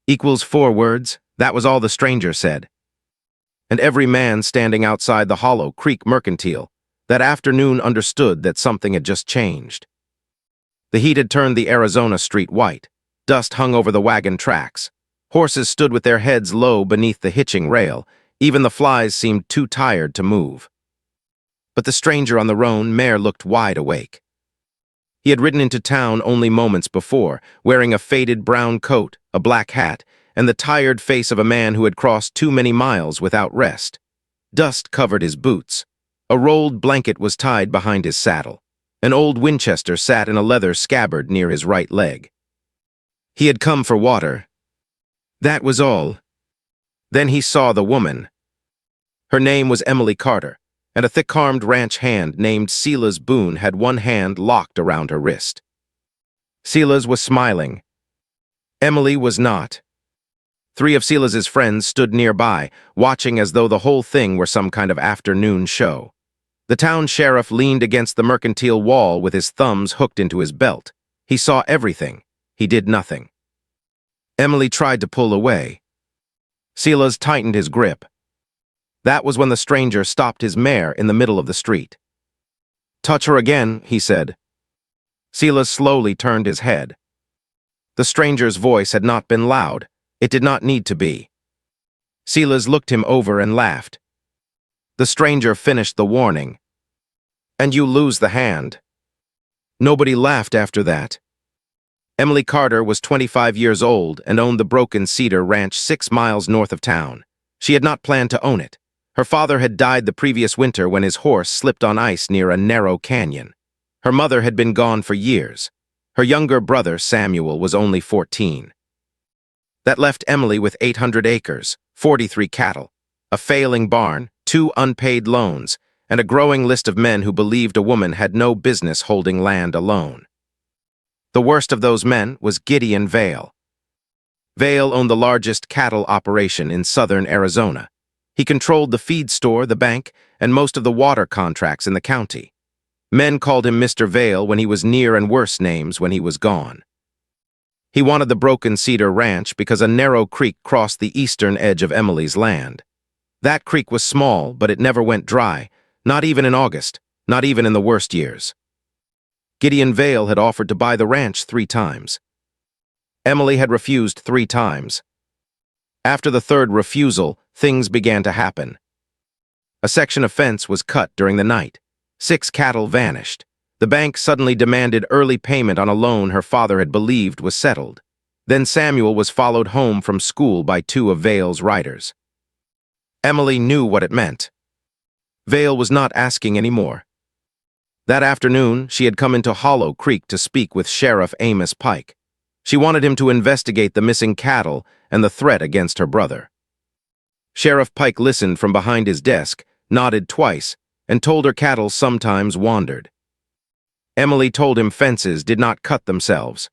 Equals 4 words, that was all the stranger said. And every man standing outside the Hollow Creek mercantile that afternoon understood that something had just changed. The heat had turned the Arizona street white. Dust hung over the wagon tracks. Horses stood with their heads low beneath the hitching rail. Even the flies seemed too tired to move. But the stranger on the Roan Mare looked wide awake. He had ridden into town only moments before, wearing a faded brown coat, a black hat, and the tired face of a man who had crossed too many miles without rest. Dust covered his boots. A rolled blanket was tied behind his saddle. An old Winchester sat in a leather scabbard near his right leg. He had come for water. That was all. Then he saw the woman. Her name was Emily Carter, and a thick-armed ranch hand named Silas Boone had one hand locked around her wrist. Silas was smiling. Emily was not. 3 of Silas's friends stood nearby, watching as though the whole thing were some kind of afternoon show. The town sheriff leaned against the mercantile wall with his thumbs hooked into his belt. He saw everything. He did nothing. Emily tried to pull away. Silas tightened his grip. That was when the stranger stopped his mare in the middle of the street. "Touch her again," he said. Silas slowly turned his head. The stranger's voice had not been loud. It did not need to be. Silas looked him over and laughed. The stranger finished the warning. "And you lose the hand." Nobody laughed after that. Emily Carter was 25 years old and owned the Broken Cedar Ranch 6 miles north of town. She had not planned to own it. Her father had died the previous winter when his horse slipped on ice near a narrow canyon. Her mother had been gone for years. Her younger brother, Samuel, was only 14. That left Emily with 800 acres, 43 cattle, a failing barn, 2 unpaid loans, and a growing list of men who believed a woman had no business holding land alone. The worst of those men was Gideon Vale. Vale owned the largest cattle operation in southern Arizona. He controlled the feed store, the bank, and most of the water contracts in the county. Men called him Mr. Vale when he was near and worse names when he was gone. He wanted the Broken Cedar Ranch because a narrow creek crossed the eastern edge of Emily's land. That creek was small, but it never went dry, not even in August, not even in the worst years. Gideon Vale had offered to buy the ranch 3 times. Emily had refused 3 times. After the 3rd refusal, things began to happen. A section of fence was cut during the night. 6 cattle vanished. The bank suddenly demanded early payment on a loan her father had believed was settled. Then Samuel was followed home from school by 2 of Vale's riders. Emily knew what it meant. Vale was not asking anymore. That afternoon, she had come into Hollow Creek to speak with Sheriff Amos Pike. She wanted him to investigate the missing cattle and the threat against her brother. Sheriff Pike listened from behind his desk, nodded twice, and told her cattle sometimes wandered. Emily told him fences did not cut themselves.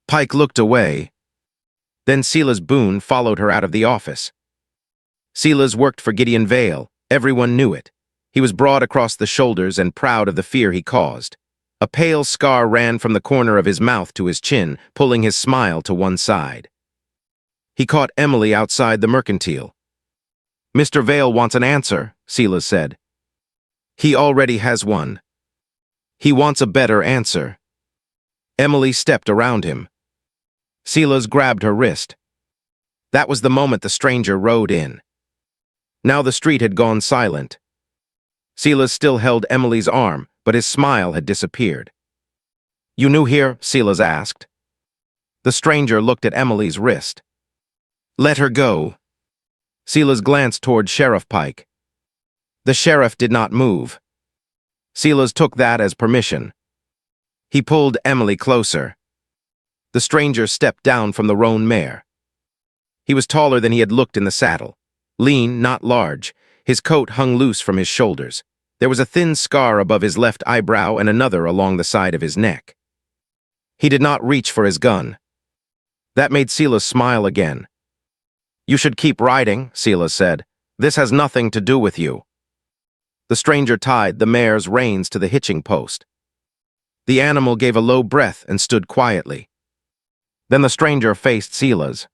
Pike looked away. Then Silas Boone followed her out of the office. Silas worked for Gideon Vale. Everyone knew it. He was broad across the shoulders and proud of the fear he caused. A pale scar ran from the corner of his mouth to his chin, pulling his smile to one side. He caught Emily outside the mercantile. "Mr. Vale wants an answer," Silas said. "He already has one. He wants a better answer." Emily stepped around him. Silas grabbed her wrist. That was the moment the stranger rode in. Now the street had gone silent. Silas still held Emily's arm, but his smile had disappeared. "You new here?" Silas asked. The stranger looked at Emily's wrist. "Let her go." Silas glanced toward Sheriff Pike. The sheriff did not move. Silas took that as permission. He pulled Emily closer. The stranger stepped down from the Roan Mare. He was taller than he had looked in the saddle. Lean, not large, his coat hung loose from his shoulders. There was a thin scar above his left eyebrow and another along the side of his neck. He did not reach for his gun. That made Silas smile again. "You should keep riding," Silas said. "This has nothing to do with you." The stranger tied the mare's reins to the hitching post. The animal gave a low breath and stood quietly. Then the stranger faced Silas.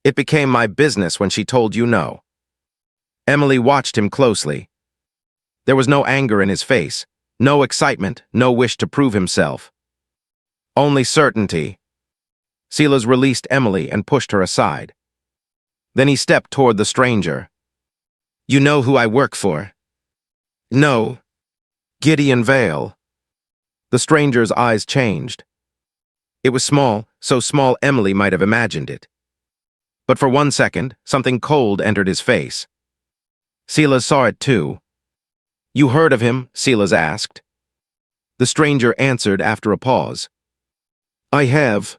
It became my business when she told you no. Emily watched him closely. There was no anger in his face, no excitement, no wish to prove himself. Only certainty. Silas released Emily and pushed her aside. Then he stepped toward the stranger. You know who I work for? No. Gideon Vale. The stranger's eyes changed. It was small, so small Emily might have imagined it. But for 1 second, something cold entered his face. Silas saw it too. You heard of him? Silas asked. The stranger answered after a pause. I have.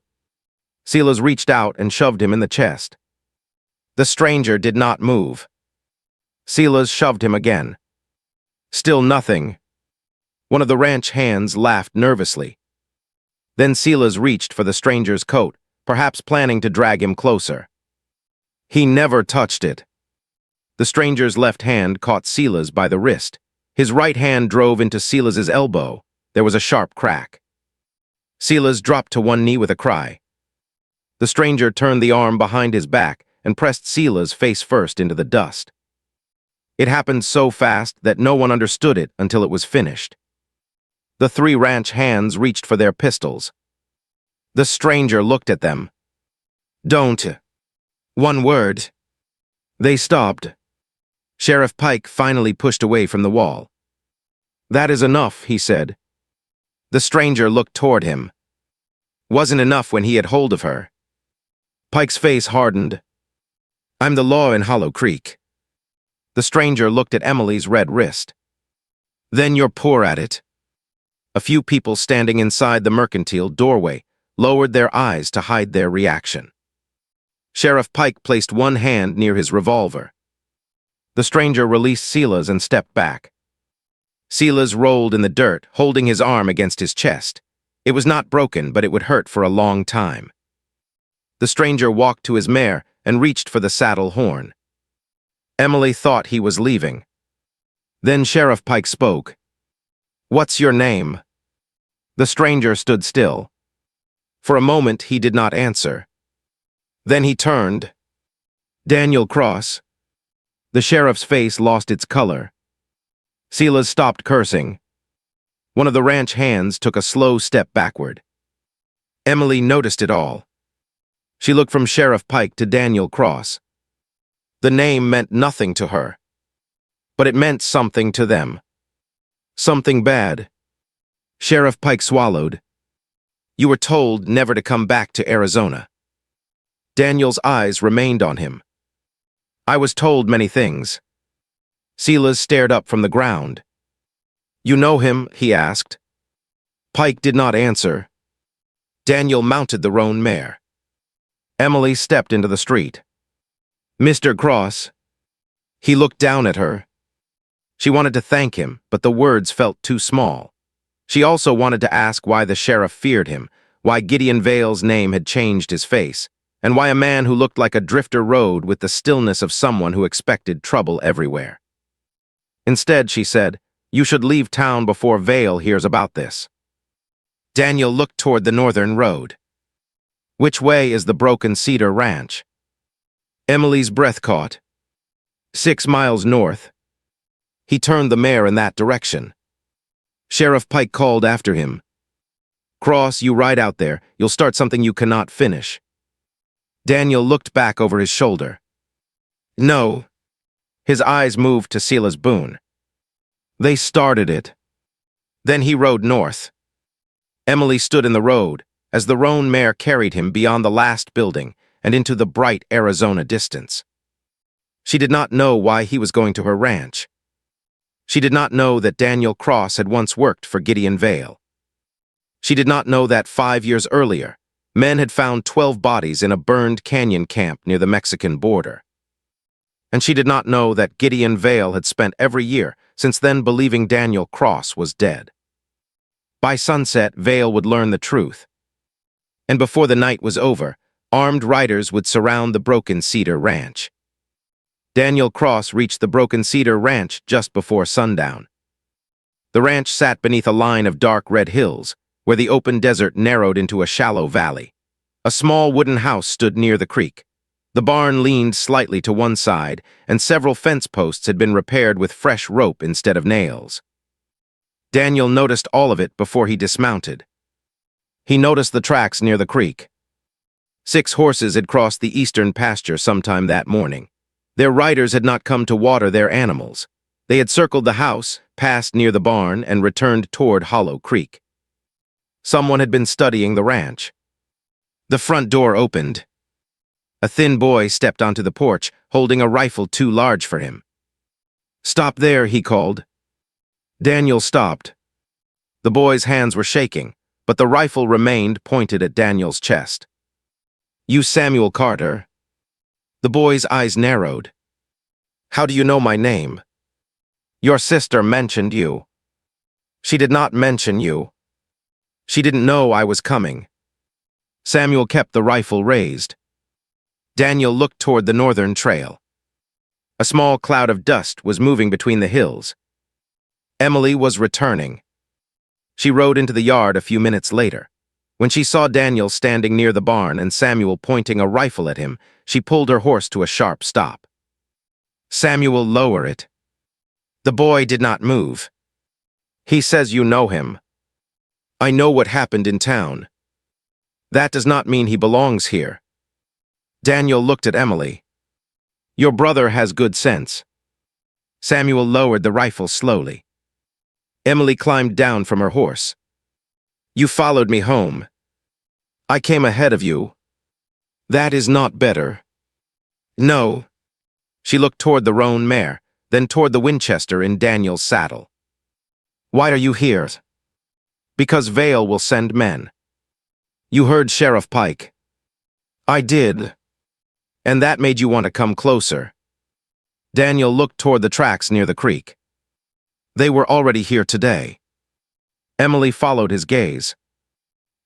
Silas reached out and shoved him in the chest. The stranger did not move. Silas shoved him again. Still nothing. One of the ranch hands laughed nervously. Then Silas reached for the stranger's coat, perhaps planning to drag him closer. He never touched it. The stranger's left hand caught Silas by the wrist. His right hand drove into Silas's elbow. There was a sharp crack. Silas dropped to one knee with a cry. The stranger turned the arm behind his back and pressed Silas face first into the dust. It happened so fast that no one understood it until it was finished. The 3 ranch hands reached for their pistols. The stranger looked at them. Don't. One word. They stopped. Sheriff Pike finally pushed away from the wall. That is enough, he said. The stranger looked toward him. Wasn't enough when he had hold of her. Pike's face hardened. I'm the law in Hollow Creek. The stranger looked at Emily's red wrist. Then you're poor at it. A few people standing inside the mercantile doorway lowered their eyes to hide their reaction. Sheriff Pike placed one hand near his revolver. The stranger released Silas and stepped back. Silas rolled in the dirt, holding his arm against his chest. It was not broken, but it would hurt for a long time. The stranger walked to his mare and reached for the saddle horn. Emily thought he was leaving. Then Sheriff Pike spoke. What's your name? The stranger stood still. For a moment he did not answer. Then he turned. Daniel Cross. The sheriff's face lost its color. Silas stopped cursing. One of the ranch hands took a slow step backward. Emily noticed it all. She looked from Sheriff Pike to Daniel Cross. The name meant nothing to her. But it meant something to them. Something bad. Sheriff Pike swallowed. You were told never to come back to Arizona. Daniel's eyes remained on him. I was told many things. Silas stared up from the ground. You know him? He asked. Pike did not answer. Daniel mounted the Roan Mare. Emily stepped into the street. Mr. Cross. He looked down at her. She wanted to thank him, but the words felt too small. She also wanted to ask why the sheriff feared him, why Gideon Vale's name had changed his face, and why a man who looked like a drifter rode with the stillness of someone who expected trouble everywhere. Instead, she said, you should leave town before Vale hears about this. Daniel looked toward the northern road. Which way is the Broken Cedar Ranch? Emily's breath caught. 6 miles north. He turned the mare in that direction. Sheriff Pike called after him. Cross, you ride out there. You'll start something you cannot finish. Daniel looked back over his shoulder. No. His eyes moved to Silas Boone. They started it. Then he rode north. Emily stood in the road as the Roan Mare carried him beyond the last building and into the bright Arizona distance. She did not know why he was going to her ranch. She did not know that Daniel Cross had once worked for Gideon Vale. She did not know that 5 years earlier, men had found 12 bodies in a burned canyon camp near the Mexican border. And she did not know that Gideon Vale had spent every year since then believing Daniel Cross was dead. By sunset, Vale would learn the truth. And before the night was over, armed riders would surround the Broken Cedar Ranch. Daniel Cross reached the Broken Cedar Ranch just before sundown. The ranch sat beneath a line of dark red hills, where the open desert narrowed into a shallow valley. A small wooden house stood near the creek. The barn leaned slightly to one side, and several fence posts had been repaired with fresh rope instead of nails. Daniel noticed all of it before he dismounted. He noticed the tracks near the creek. 6 horses had crossed the eastern pasture sometime that morning. Their riders had not come to water their animals. They had circled the house, passed near the barn, and returned toward Hollow Creek. Someone had been studying the ranch. The front door opened. A thin boy stepped onto the porch, holding a rifle too large for him. "Stop there," he called. Daniel stopped. The boy's hands were shaking, but the rifle remained pointed at Daniel's chest. "You Samuel Carter?" The boy's eyes narrowed. "How do you know my name?" "Your sister mentioned you." "She did not mention you. She didn't know I was coming." Samuel kept the rifle raised. Daniel looked toward the northern trail. A small cloud of dust was moving between the hills. Emily was returning. She rode into the yard a few minutes later. When she saw Daniel standing near the barn and Samuel pointing a rifle at him, she pulled her horse to a sharp stop. "Samuel, lower it." The boy did not move. "He says you know him." "I know what happened in town." "That does not mean he belongs here." Daniel looked at Emily. "Your brother has good sense." Samuel lowered the rifle slowly. Emily climbed down from her horse. "You followed me home. I came ahead of you. That is not better." "No." She looked toward the Roan Mare, then toward the Winchester in Daniel's saddle. "Why are you here?" "Because Vale will send men." "You heard Sheriff Pike." "I did." "And that made you want to come closer." Daniel looked toward the tracks near the creek. "They were already here today." Emily followed his gaze.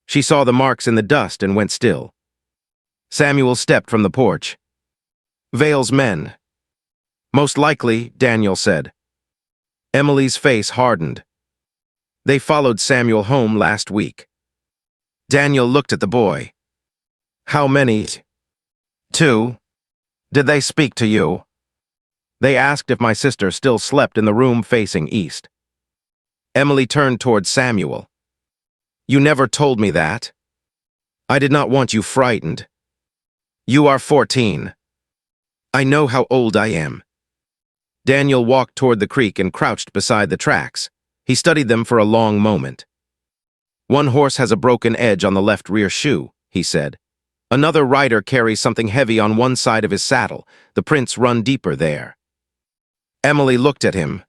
She saw the marks in the dust and went still. Samuel stepped from the porch. "Vale's men." "Most likely," Daniel said. Emily's face hardened. "They followed Samuel home last week." Daniel looked at the boy. "How many?" "2. Did they speak to you?" "They asked if my sister still slept in the room facing east." Emily turned toward Samuel. "You never told me that." "I did not want you frightened." "You are 14. I know how old I am." Daniel walked toward the creek and crouched beside the tracks. He studied them for a long moment. "One horse has a broken edge on the left rear shoe," he said. "Another rider carries something heavy on one side of his saddle. The prints run deeper there." Emily looked at him.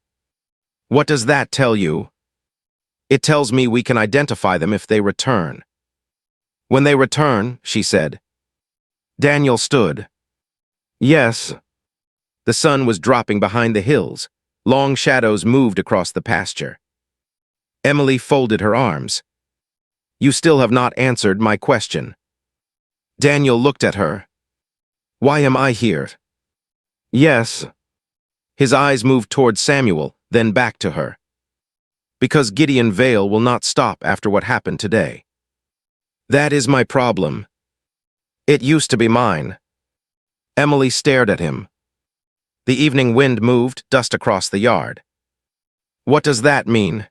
"What does that tell you?" "It tells me we can identify them if they return." "When they return," she said. Daniel stood. "Yes." The sun was dropping behind the hills. Long shadows moved across the pasture. Emily folded her arms. "You still have not answered my question." Daniel looked at her. "Why am I here?" "Yes." His eyes moved toward Samuel, then back to her. "Because Gideon Vale will not stop after what happened today." "That is my problem." "It used to be mine." Emily stared at him. The evening wind moved dust across the yard. "What does that mean?"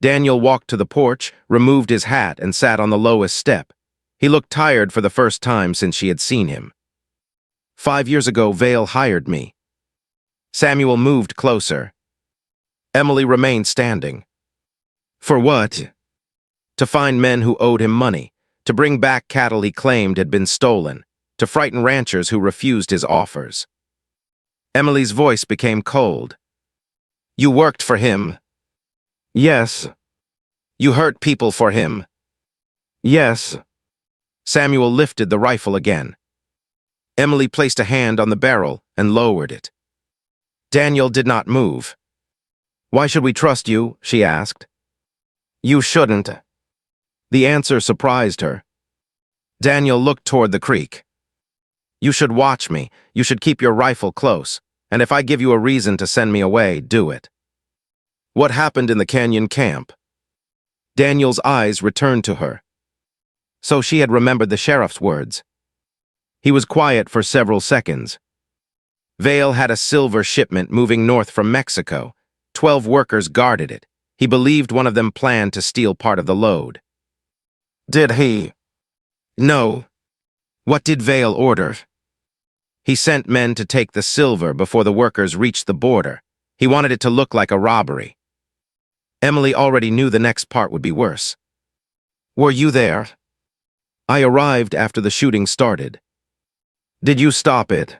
Daniel walked to the porch, removed his hat, and sat on the lowest step. He looked tired for the first time since she had seen him. 5 years ago, Vale hired me." Samuel moved closer. Emily remained standing. "For what?" "To find men who owed him money, to bring back cattle he claimed had been stolen, to frighten ranchers who refused his offers." Emily's voice became cold. "You worked for him?" "Yes." "You hurt people for him?" "Yes." Samuel lifted the rifle again. Emily placed a hand on the barrel and lowered it. Daniel did not move. "Why should we trust you?" she asked. "You shouldn't." The answer surprised her. Daniel looked toward the creek. "You should watch me. You should keep your rifle close. And if I give you a reason to send me away, do it." "What happened in the canyon camp?" Daniel's eyes returned to her. So she had remembered the sheriff's words. He was quiet for several seconds. Vale had a silver shipment moving north from Mexico. 12 workers guarded it. He believed one of them planned to steal part of the load. Did he? No. What did Vale order? He sent men to take the silver before the workers reached the border. He wanted it to look like a robbery. Emily already knew the next part would be worse. Were you there? I arrived after the shooting started. Did you stop it?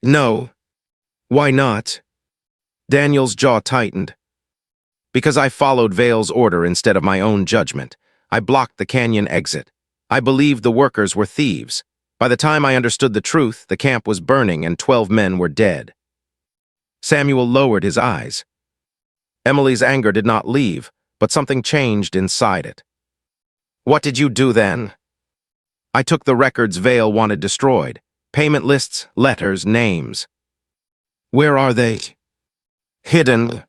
No. Why not? Daniel's jaw tightened. Because I followed Vale's order instead of my own judgment. I blocked the canyon exit. I believed the workers were thieves. By the time I understood the truth, the camp was burning and 12 men were dead. Samuel lowered his eyes. Emily's anger did not leave, but something changed inside it. What did you do then? I took the records Vale wanted destroyed. Payment lists, letters, names. Where are they? Hidden.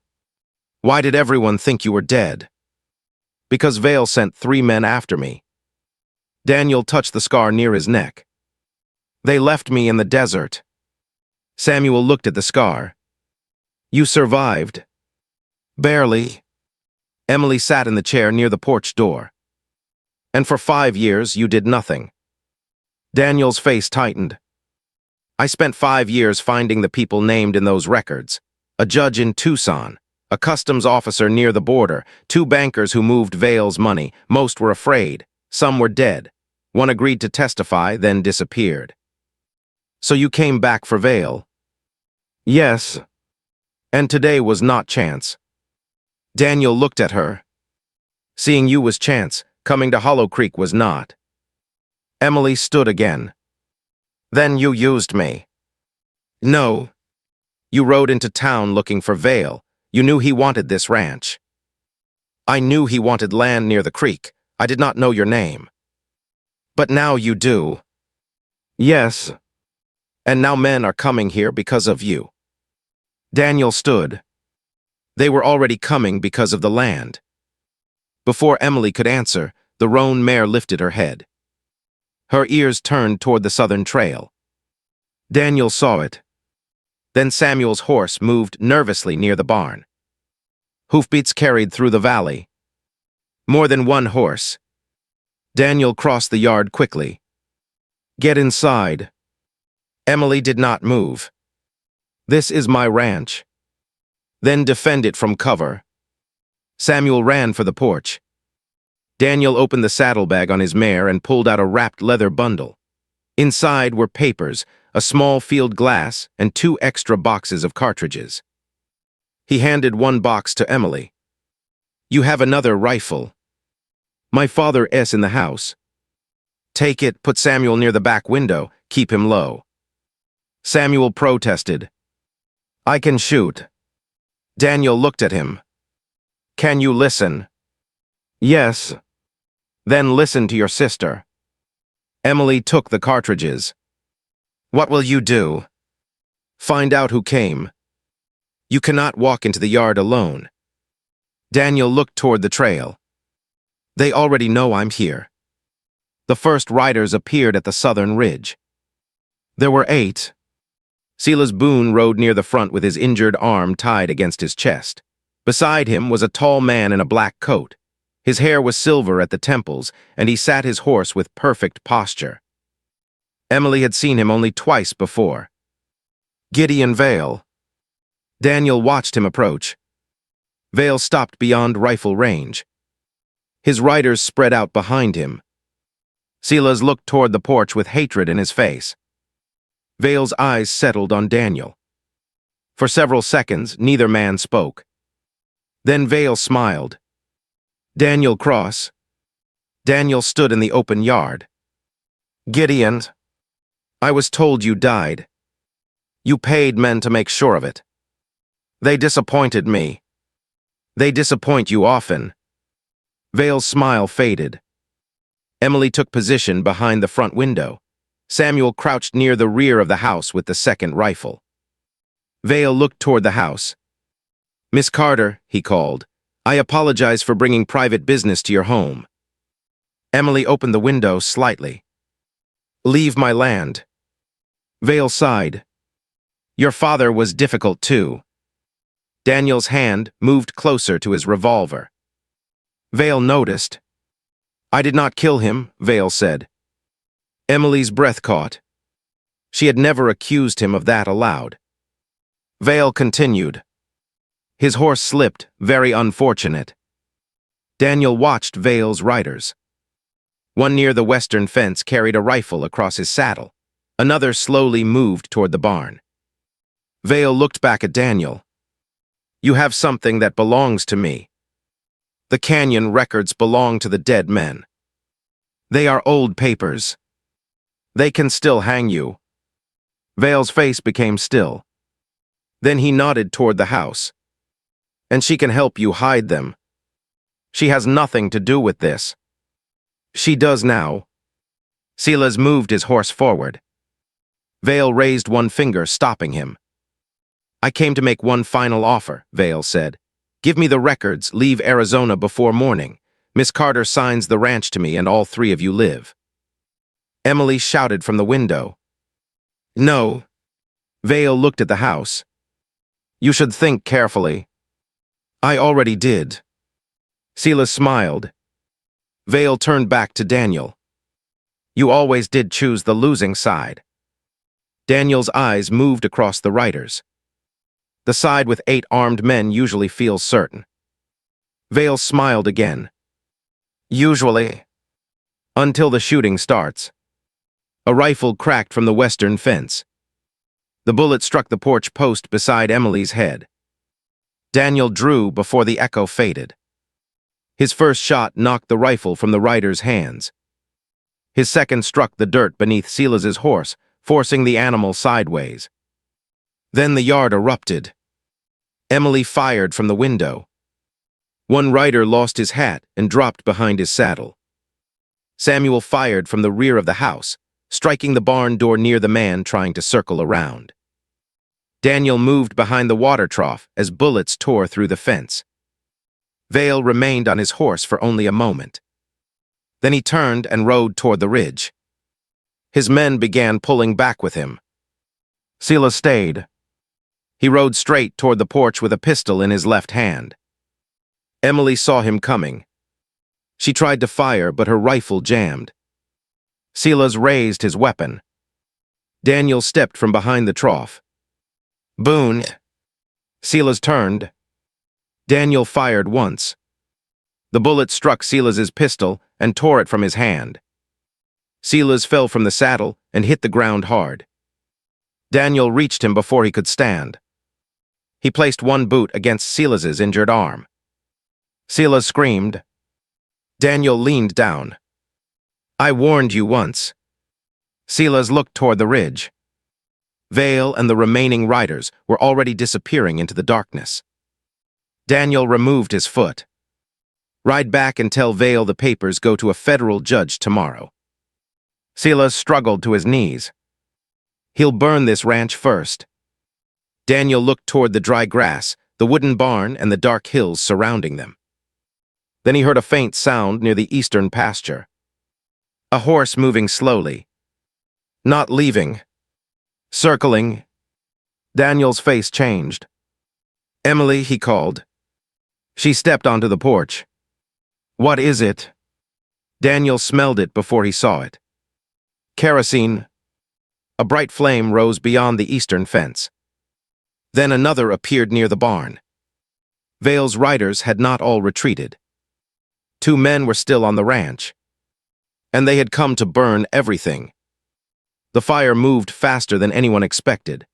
Why did everyone think you were dead? Because Vale sent 3 men after me. Daniel touched the scar near his neck. They left me in the desert. Samuel looked at the scar. You survived. Barely. Emily sat in the chair near the porch door. And for 5 years, you did nothing. Daniel's face tightened. I spent 5 years finding the people named in those records. A judge in Tucson, a customs officer near the border, 2 bankers who moved Vale's money. Most were afraid. Some were dead. One agreed to testify, then disappeared. So you came back for Vale? Yes. And today was not chance. Daniel looked at her. Seeing you was chance. Coming to Hollow Creek was not. Emily stood again. Then you used me. No. You rode into town looking for Vale. You knew he wanted this ranch. I knew he wanted land near the creek. I did not know your name. But now you do. Yes. And now men are coming here because of you. Daniel stood. They were already coming because of the land. Before Emily could answer, the Roan Mare lifted her head. Her ears turned toward the southern trail. Daniel saw it. Then Samuel's horse moved nervously near the barn. Hoofbeats carried through the valley. More than one horse. Daniel crossed the yard quickly. Get inside. Emily did not move. This is my ranch. Then defend it from cover. Samuel ran for the porch. Daniel opened the saddlebag on his mare and pulled out a wrapped leather bundle. Inside were papers, a small field glass, and 2 extra boxes of cartridges. He handed one box to Emily. You have another rifle. My father is in the house. Take it, put Samuel near the back window, keep him low. Samuel protested. I can shoot. Daniel looked at him. Can you listen? Yes. Then listen to your sister. Emily took the cartridges. What will you do? Find out who came. You cannot walk into the yard alone. Daniel looked toward the trail. They already know I'm here. The first riders appeared at the southern ridge. There were 8. Silas Boone rode near the front with his injured arm tied against his chest. Beside him was a tall man in a black coat. His hair was silver at the temples, and he sat his horse with perfect posture. Emily had seen him only twice before. Gideon Vale. Daniel watched him approach. Vale stopped beyond rifle range. His riders spread out behind him. Silas looked toward the porch with hatred in his face. Vale's eyes settled on Daniel. For several seconds, neither man spoke. Then Vale smiled. Daniel Cross. Daniel stood in the open yard. Gideon, I was told you died. You paid men to make sure of it. They disappointed me. They disappoint you often. Vale's smile faded. Emily took position behind the front window. Samuel crouched near the rear of the house with the second rifle. Vale looked toward the house. Miss Carter, he called, I apologize for bringing private business to your home. Emily opened the window slightly. Leave my land. Vale sighed. Your father was difficult too. Daniel's hand moved closer to his revolver. Vale noticed. I did not kill him, Vale said. Emily's breath caught. She had never accused him of that aloud. Vale continued. His horse slipped, very unfortunate. Daniel watched Vale's riders. One near the western fence carried a rifle across his saddle. Another slowly moved toward the barn. Vale looked back at Daniel. You have something that belongs to me. The canyon records belong to the dead men. They are old papers. They can still hang you. Vale's face became still. Then he nodded toward the house. And she can help you hide them. She has nothing to do with this. She does now. Silas moved his horse forward. Vale raised one finger, stopping him. I came to make one final offer, Vale said. Give me the records, leave Arizona before morning. Miss Carter signs the ranch to me and all three of you live. Emily shouted from the window. No. Vale looked at the house. You should think carefully. I already did. Silas smiled. Vale turned back to Daniel. You always did choose the losing side. Daniel's eyes moved across the riders. The side with 8 armed men usually feels certain. Vale smiled again. Usually. Until the shooting starts. A rifle cracked from the western fence. The bullet struck the porch post beside Emily's head. Daniel drew before the echo faded. His first shot knocked the rifle from the rider's hands. His second struck the dirt beneath Silas's horse, forcing the animal sideways. Then the yard erupted. Emily fired from the window. One rider lost his hat and dropped behind his saddle. Samuel fired from the rear of the house, striking the barn door near the man trying to circle around. Daniel moved behind the water trough as bullets tore through the fence. Vale remained on his horse for only a moment. Then he turned and rode toward the ridge. His men began pulling back with him. Silas stayed. He rode straight toward the porch with a pistol in his left hand. Emily saw him coming. She tried to fire, but her rifle jammed. Silas raised his weapon. Daniel stepped from behind the trough. Boone. Silas turned. Daniel fired once. The bullet struck Silas's pistol and tore it from his hand. Silas fell from the saddle and hit the ground hard. Daniel reached him before he could stand. He placed one boot against Silas's injured arm. Silas screamed. Daniel leaned down. I warned you once. Silas looked toward the ridge. Vale and the remaining riders were already disappearing into the darkness. Daniel removed his foot. Ride back and tell Vale the papers go to a federal judge tomorrow. Silas struggled to his knees. He'll burn this ranch first. Daniel looked toward the dry grass, the wooden barn, and the dark hills surrounding them. Then he heard a faint sound near the eastern pasture. A horse moving slowly. Not leaving. Circling. Daniel's face changed. Emily, he called. She stepped onto the porch. What is it? Daniel smelled it before he saw it. Kerosene. A bright flame rose beyond the eastern fence. Then another appeared near the barn. Vale's riders had not all retreated. 2 men were still on the ranch. And they had come to burn everything. The fire moved faster than anyone expected.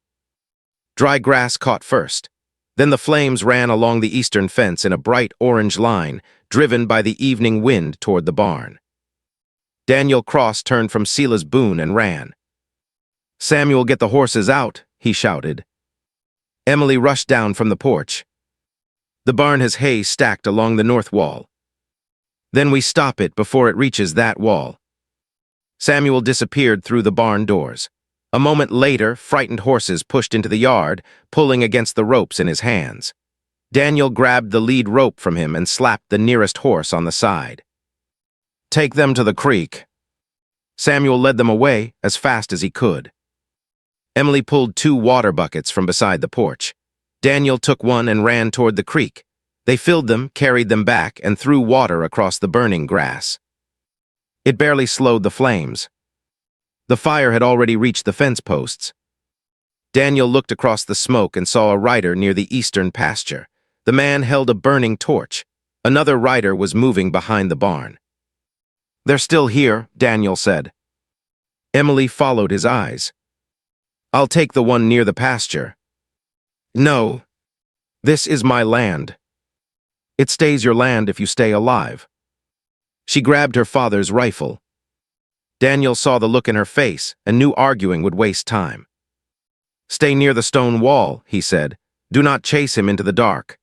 Dry grass caught first. Then the flames ran along the eastern fence in a bright orange line, driven by the evening wind toward the barn. Daniel Cross turned from Silas Boone and ran. Samuel, get the horses out, he shouted. Emily rushed down from the porch. The barn has hay stacked along the north wall. Then we stop it before it reaches that wall. Samuel disappeared through the barn doors. A moment later, frightened horses pushed into the yard, pulling against the ropes in his hands. Daniel grabbed the lead rope from him and slapped the nearest horse on the side. Take them to the creek. Samuel led them away as fast as he could. Emily pulled 2 water buckets from beside the porch. Daniel took one and ran toward the creek. They filled them, carried them back, and threw water across the burning grass. It barely slowed the flames. The fire had already reached the fence posts. Daniel looked across the smoke and saw a rider near the eastern pasture. The man held a burning torch. Another rider was moving behind the barn. "They're still here," Daniel said. Emily followed his eyes. "I'll take the one near the pasture." "No. This is my land." "It stays your land if you stay alive." She grabbed her father's rifle. Daniel saw the look in her face and knew arguing would waste time. "Stay near the stone wall," he said. "Do not chase him into the dark."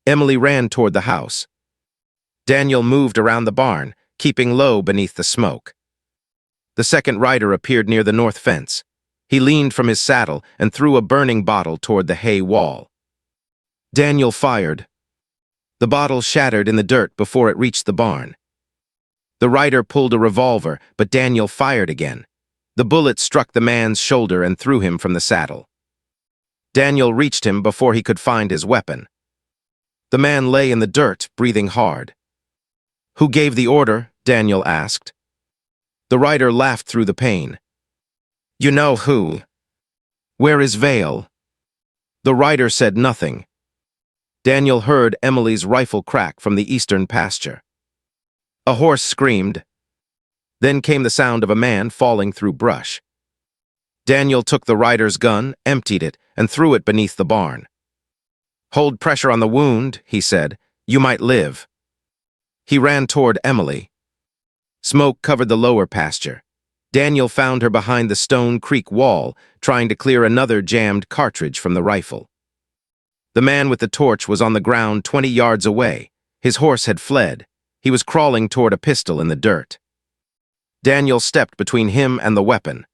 Emily ran toward the house. Daniel moved around the barn, keeping low beneath the smoke. The second rider appeared near the north fence. He leaned from his saddle and threw a burning bottle toward the hay wall. Daniel fired. The bottle shattered in the dirt before it reached the barn. The rider pulled a revolver, but Daniel fired again. The bullet struck the man's shoulder and threw him from the saddle. Daniel reached him before he could find his weapon. The man lay in the dirt, breathing hard. "Who gave the order?" Daniel asked. The rider laughed through the pain. "You know who." "Where is Vale?" The rider said nothing. Daniel heard Emily's rifle crack from the eastern pasture. A horse screamed. Then came the sound of a man falling through brush. Daniel took the rider's gun, emptied it, and threw it beneath the barn. "Hold pressure on the wound," he said. "You might live." He ran toward Emily. Smoke covered the lower pasture. Daniel found her behind the Stone Creek wall, trying to clear another jammed cartridge from the rifle. The man with the torch was on the ground 20 yards away. His horse had fled. He was crawling toward a pistol in the dirt. Daniel stepped between him and the weapon.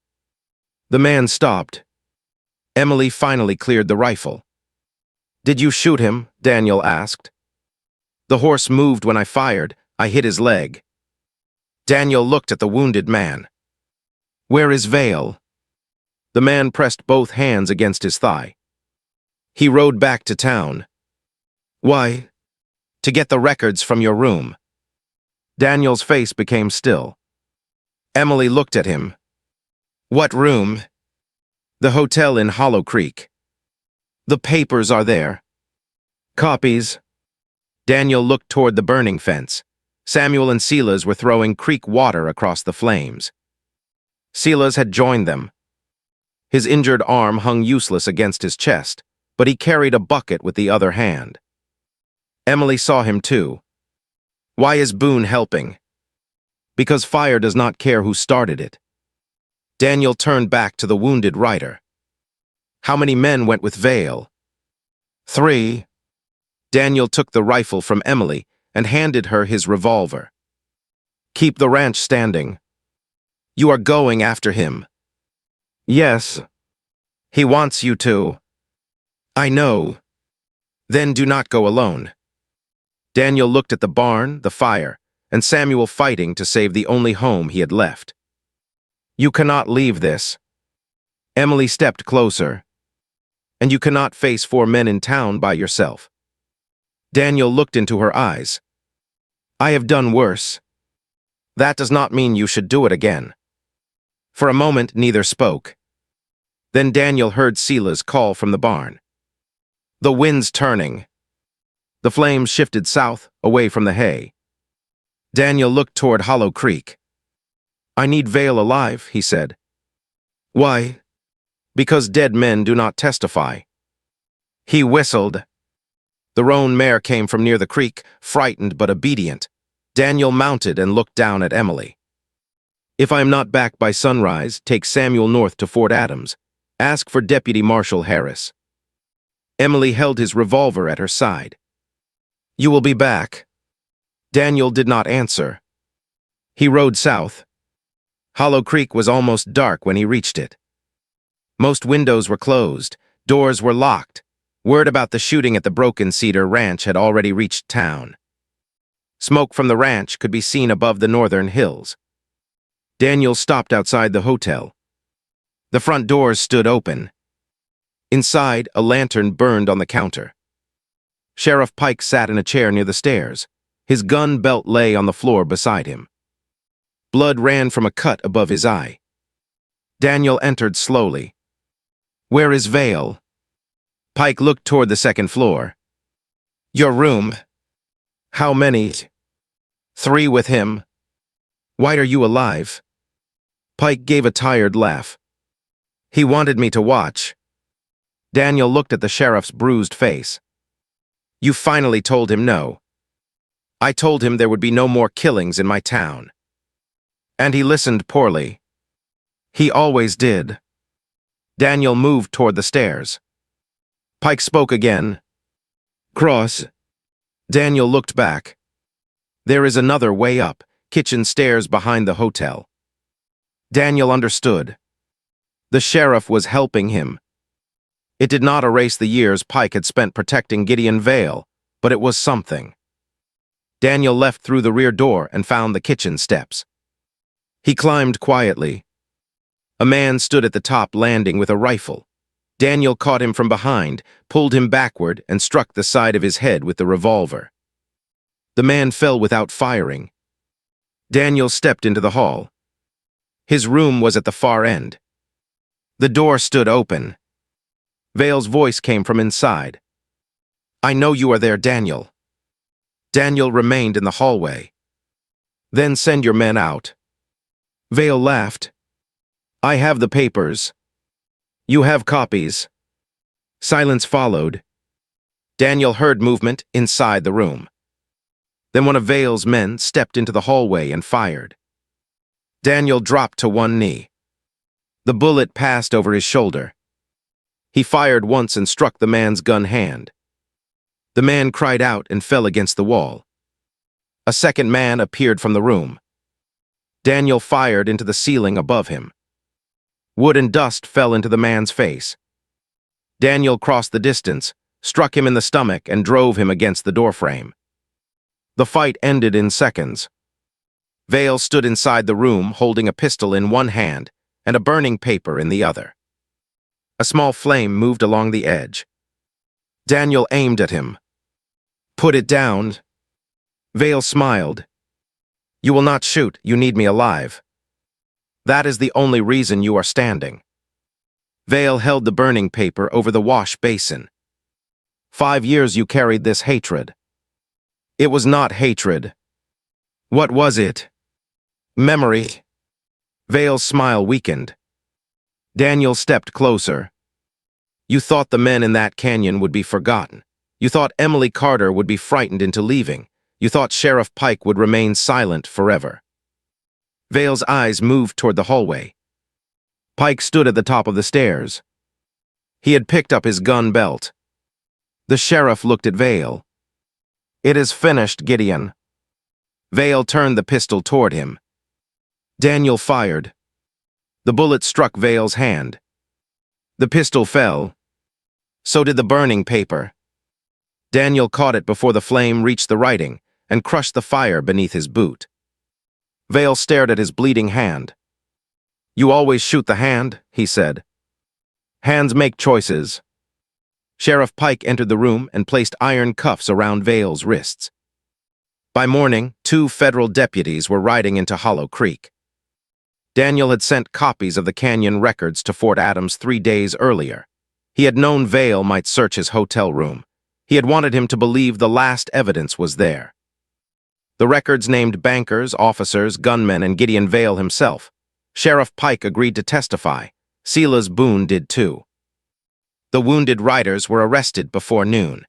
The man stopped. Emily finally cleared the rifle. "Did you shoot him?" Daniel asked. "The horse moved when I fired. I hit his leg." Daniel looked at the wounded man. "Where is Vale?" The man pressed both hands against his thigh. "He rode back to town." "Why?" "To get the records from your room." Daniel's face became still. Emily looked at him. "What room?" "The hotel in Hollow Creek." "The papers are there." "Copies." Daniel looked toward the burning fence. Samuel and Silas were throwing creek water across the flames. Silas had joined them. His injured arm hung useless against his chest, but he carried a bucket with the other hand. Emily saw him too. "Why is Boone helping?" "Because fire does not care who started it." Daniel turned back to the wounded rider. "How many men went with Vale?" "3. Daniel took the rifle from Emily and handed her his revolver. "Keep the ranch standing." "You are going after him." "Yes." "He wants you to." "I know." "Then do not go alone." Daniel looked at the barn, the fire, and Samuel fighting to save the only home he had left. "You cannot leave this." Emily stepped closer. "And you cannot face 4 men in town by yourself." Daniel looked into her eyes. "I have done worse." "That does not mean you should do it again." For a moment, neither spoke. Then Daniel heard Silas call from the barn. "The wind's turning." The flames shifted south, away from the hay. Daniel looked toward Hollow Creek. "I need Vale alive," he said. "Why?" "Because dead men do not testify." He whistled. The Roan Mare came from near the creek, frightened but obedient. Daniel mounted and looked down at Emily. "If I am not back by sunrise, take Samuel north to Fort Adams. Ask for Deputy Marshal Harris." Emily held his revolver at her side. "You will be back." Daniel did not answer. He rode south. Hollow Creek was almost dark when he reached it. Most windows were closed, doors were locked. Word about the shooting at the Broken Cedar Ranch had already reached town. Smoke from the ranch could be seen above the northern hills. Daniel stopped outside the hotel. The front doors stood open. Inside, a lantern burned on the counter. Sheriff Pike sat in a chair near the stairs. His gun belt lay on the floor beside him. Blood ran from a cut above his eye. Daniel entered slowly. "Where is Vale?" Pike looked toward the second floor. "Your room." "How many?" "3 with him." "Why are you alive?" Pike gave a tired laugh. "He wanted me to watch." Daniel looked at the sheriff's bruised face. "You finally told him no." "I told him there would be no more killings in my town." "And he listened poorly." "He always did." Daniel moved toward the stairs. Pike spoke again. "Cross." Daniel looked back. "There is another way up, kitchen stairs behind the hotel." Daniel understood. The sheriff was helping him. It did not erase the years Pike had spent protecting Gideon Vale, but it was something. Daniel left through the rear door and found the kitchen steps. He climbed quietly. A man stood at the top landing with a rifle. Daniel caught him from behind, pulled him backward, and struck the side of his head with the revolver. The man fell without firing. Daniel stepped into the hall. His room was at the far end. The door stood open. Vale's voice came from inside. "I know you are there, Daniel." Daniel remained in the hallway. "Then send your men out." Vale laughed. "I have the papers." "You have copies." Silence followed. Daniel heard movement inside the room. Then one of Vale's men stepped into the hallway and fired. Daniel dropped to one knee. The bullet passed over his shoulder. He fired once and struck the man's gun hand. The man cried out and fell against the wall. A second man appeared from the room. Daniel fired into the ceiling above him. Wood and dust fell into the man's face. Daniel crossed the distance, struck him in the stomach, and drove him against the doorframe. The fight ended in seconds. Vale stood inside the room holding a pistol in one hand and a burning paper in the other. A small flame moved along the edge. Daniel aimed at him. "Put it down." Vale smiled. "You will not shoot, you need me alive. That is the only reason you are standing." Vale held the burning paper over the wash basin. 5 years you carried this hatred." "It was not hatred." "What was it?" "Memory." Vale's smile weakened. Daniel stepped closer. "You thought the men in that canyon would be forgotten. You thought Emily Carter would be frightened into leaving. You thought Sheriff Pike would remain silent forever." Vale's eyes moved toward the hallway. Pike stood at the top of the stairs. He had picked up his gun belt. The sheriff looked at Vale. "It is finished, Gideon." Vale turned the pistol toward him. Daniel fired. The bullet struck Vale's hand. The pistol fell. So did the burning paper. Daniel caught it before the flame reached the writing and crushed the fire beneath his boot. Vale stared at his bleeding hand. "You always shoot the hand," he said. "Hands make choices." Sheriff Pike entered the room and placed iron cuffs around Vale's wrists. By morning, 2 federal deputies were riding into Hollow Creek. Daniel had sent copies of the canyon records to Fort Adams 3 days earlier. He had known Vale might search his hotel room. He had wanted him to believe the last evidence was there. The records named bankers, officers, gunmen, and Gideon Vale himself. Sheriff Pike agreed to testify. Silas Boone did too. The wounded riders were arrested before noon.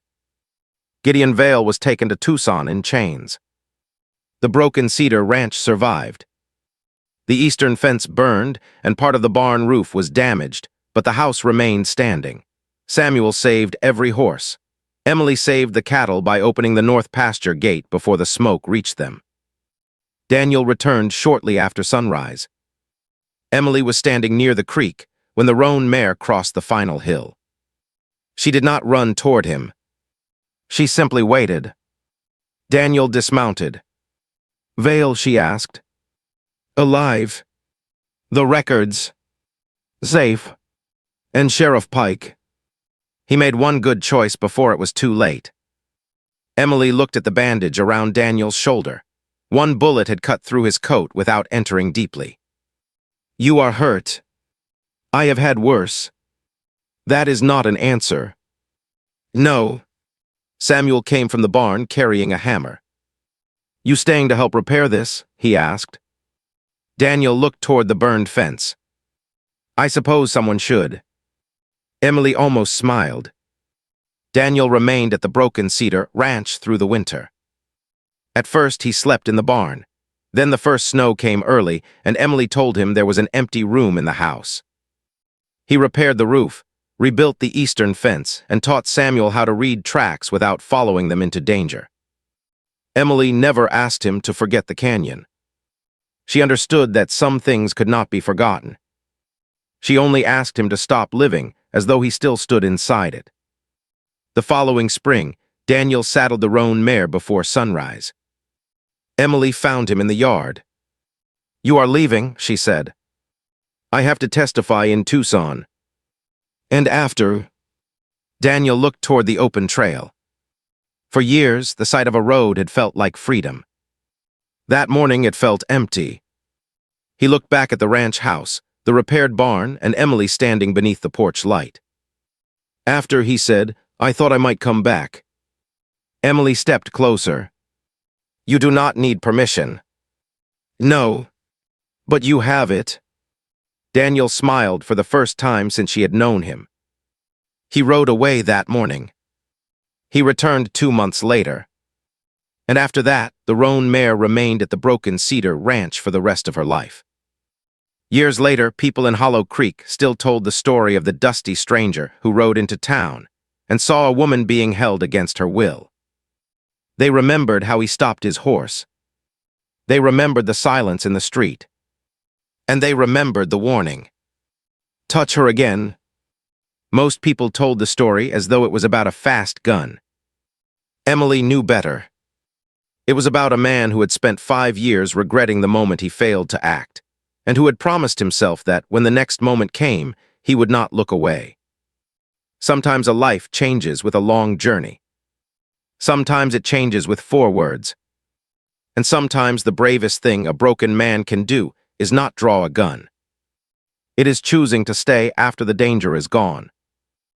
Gideon Vale was taken to Tucson in chains. The Broken Cedar Ranch survived. The eastern fence burned, and part of the barn roof was damaged, but the house remained standing. Samuel saved every horse. Emily saved the cattle by opening the north pasture gate before the smoke reached them. Daniel returned shortly after sunrise. Emily was standing near the creek when the Roan Mare crossed the final hill. She did not run toward him. She simply waited. Daniel dismounted. "Vale," she asked. "Alive," The records. Safe. And Sheriff Pike. He made one good choice before it was too late. Emily looked at the bandage around Daniel's shoulder. One bullet had cut through his coat without entering deeply. You are hurt. I have had worse. That is not an answer. No. Samuel came from the barn carrying a hammer. You staying to help repair this? He asked. Daniel looked toward the burned fence. I suppose someone should. Emily almost smiled. Daniel remained at the Broken Cedar Ranch through the winter. At first, he slept in the barn. Then the first snow came early, and Emily told him there was an empty room in the house. He repaired the roof, rebuilt the eastern fence, and taught Samuel how to read tracks without following them into danger. Emily never asked him to forget the canyon. She understood that some things could not be forgotten. She only asked him to stop living, as though he still stood inside it. The following spring, Daniel saddled the Roan Mare before sunrise. Emily found him in the yard. You are leaving, she said. I have to testify in Tucson. And after... Daniel looked toward the open trail. For years, the sight of a road had felt like freedom. That morning, it felt empty. He looked back at the ranch house, the repaired barn, and Emily standing beneath the porch light. After, he said, I thought I might come back. Emily stepped closer. You do not need permission. No, but you have it. Daniel smiled for the first time since she had known him. He rode away that morning. He returned 2 months later. And after that, the Roan Mare remained at the Broken Cedar Ranch for the rest of her life. Years later, people in Hollow Creek still told the story of the dusty stranger who rode into town and saw a woman being held against her will. They remembered how he stopped his horse. They remembered the silence in the street. And they remembered the warning. Touch her again. Most people told the story as though it was about a fast gun. Emily knew better. It was about a man who had spent 5 years regretting the moment he failed to act, and who had promised himself that when the next moment came, he would not look away. Sometimes a life changes with a long journey. Sometimes it changes with 4 words. And sometimes the bravest thing a broken man can do is not draw a gun. It is choosing to stay after the danger is gone.